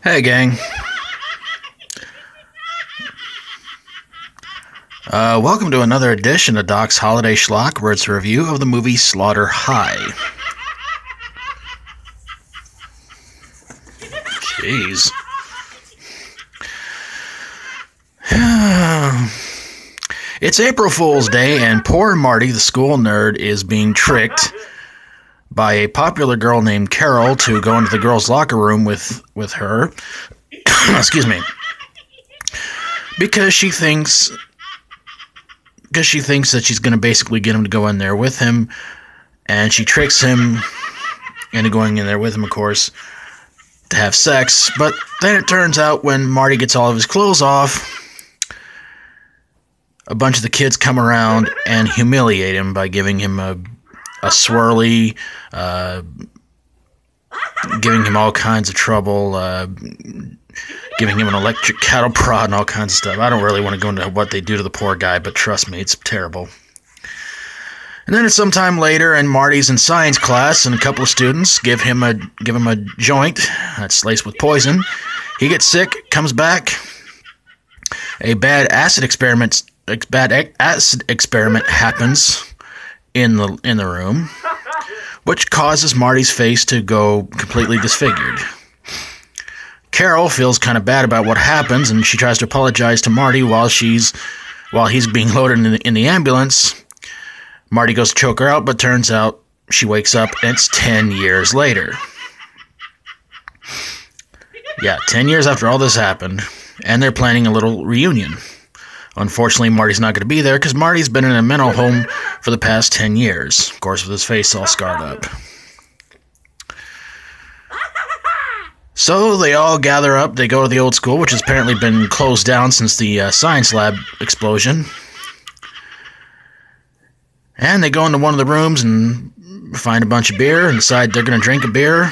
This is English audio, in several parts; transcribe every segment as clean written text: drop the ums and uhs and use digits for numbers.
Hey, gang. Welcome to another edition of Doc's Holiday Schlock, where it's a review of the movie Slaughter High. Jeez. It's April Fool's Day, and poor Marty, the school nerd, is being tricked by a popular girl named Carol to go into the girls' locker room with her. Excuse me. Because she thinks that she's going to basically get him to go in there with him, and she tricks him into going in there with him, of course, to have sex. But then it turns out when Marty gets all of his clothes off, a bunch of the kids come around and humiliate him by giving him a swirly, giving him all kinds of trouble, giving him an electric cattle prod and all kinds of stuff. I don't really want to go into what they do to the poor guy, but trust me, it's terrible. And then it's sometime later, and Marty's in science class, and a couple of students give him a joint that's laced with poison. He gets sick, comes back. A bad acid experiment happens in the room, which causes Marty's face to go completely disfigured. Carol feels kind of bad about what happens, and she tries to apologize to Marty while he's being loaded in the ambulance. Marty goes to choke her out, but turns out she wakes up, and it's 10 years later. Yeah, 10 years after all this happened, and they're planning a little reunion. Unfortunately, Marty's not going to be there because Marty's been in a mental home for the past 10 years, of course, with his face all scarred up. So they all gather up, they go to the old school, which has apparently been closed down since the science lab explosion. And they go into one of the rooms and find a bunch of beer and decide they're going to drink a beer.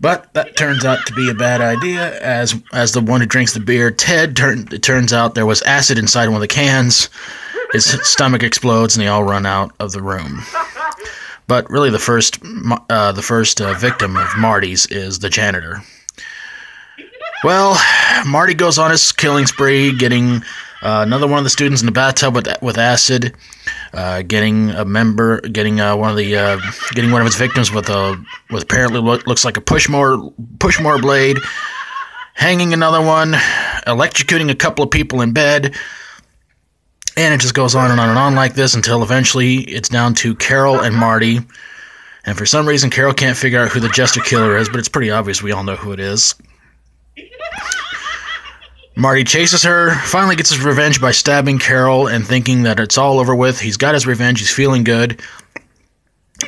But that turns out to be a bad idea, as the one who drinks the beer, Ted, it turns out there was acid inside one of the cans. His stomach explodes and they all run out of the room. But really the first victim of Marty's is the janitor. Well, Marty goes on his killing spree, getting another one of the students in the bathtub with acid, getting one of his victims with apparently looks like a pushmower blade, hanging another one, electrocuting a couple of people in bed, and it just goes on and on and on like this until eventually it's down to Carol and Marty. And for some reason, Carol can't figure out who the Jester Killer is, but it's pretty obvious we all know who it is. Marty chases her, finally gets his revenge by stabbing Carol and thinking that it's all over with. He's got his revenge, he's feeling good.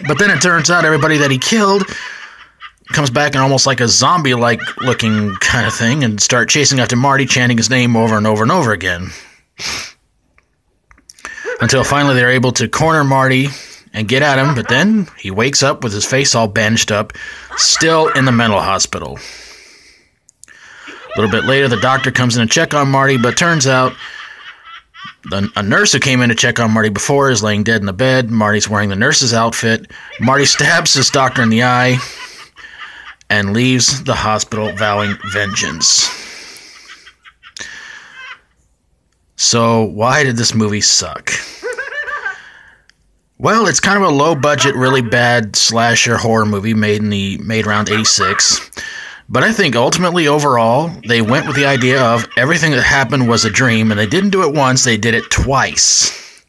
But then it turns out everybody that he killed comes back in almost like a zombie-like looking kind of thing and start chasing after Marty, chanting his name over and over and over again. Until finally they're able to corner Marty and get at him, but then he wakes up with his face all bandaged up, still in the mental hospital. A little bit later, the doctor comes in to check on Marty, but turns out a nurse who came in to check on Marty before is laying dead in the bed. Marty's wearing the nurse's outfit. Marty stabs his doctor in the eye and leaves the hospital vowing vengeance. So, why did this movie suck? Well, it's kind of a low-budget, really bad slasher horror movie made around '86. But I think ultimately, overall, they went with the idea of everything that happened was a dream, and they didn't do it once, they did it twice.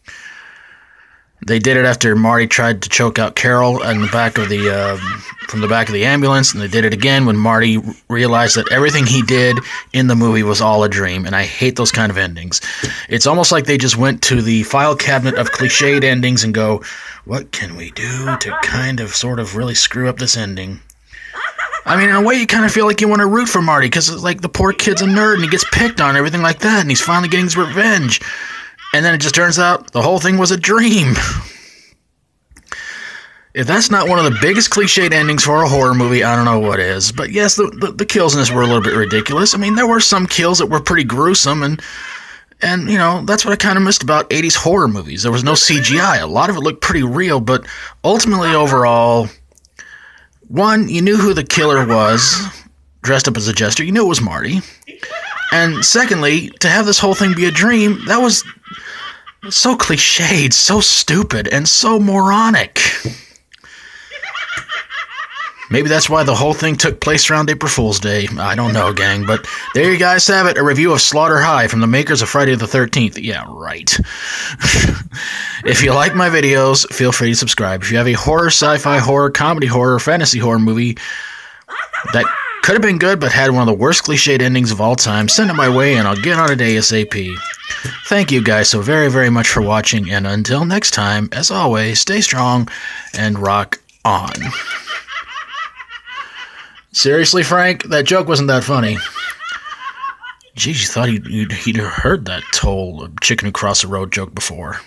They did it after Marty tried to choke out Carol in the back of from the back of the ambulance, and they did it again when Marty realized that everything he did in the movie was all a dream, and I hate those kind of endings. It's almost like they just went to the file cabinet of cliched endings and go, what can we do to kind of sort of really screw up this ending? I mean, in a way, you kind of feel like you want to root for Marty, because like the poor kid's a nerd, and he gets picked on and everything like that, and he's finally getting his revenge. And then it just turns out the whole thing was a dream. If that's not one of the biggest cliched endings for a horror movie, I don't know what is. But yes, the kills in this were a little bit ridiculous. I mean, there were some kills that were pretty gruesome, and you know, that's what I kind of missed about 80s horror movies. There was no CGI. A lot of it looked pretty real, but ultimately overall, one, you knew who the killer was. dressed up as a jester, you knew it was Marty. And secondly, to have this whole thing be a dream, that was so cliched, so stupid, and so moronic. Maybe that's why the whole thing took place around April Fool's Day. I don't know, gang, but there you guys have it, a review of Slaughter High from the makers of Friday the 13th. Yeah, right. If you like my videos, feel free to subscribe. If you have a horror, sci-fi horror, comedy horror, fantasy horror movie that could have been good but had one of the worst cliched endings of all time, send it my way and I'll get on it ASAP. Thank you guys so very, very much for watching, and until next time, as always, stay strong and rock on. Seriously, Frank? That joke wasn't that funny. Jeez, you thought he'd heard that whole chicken who crossed the road joke before.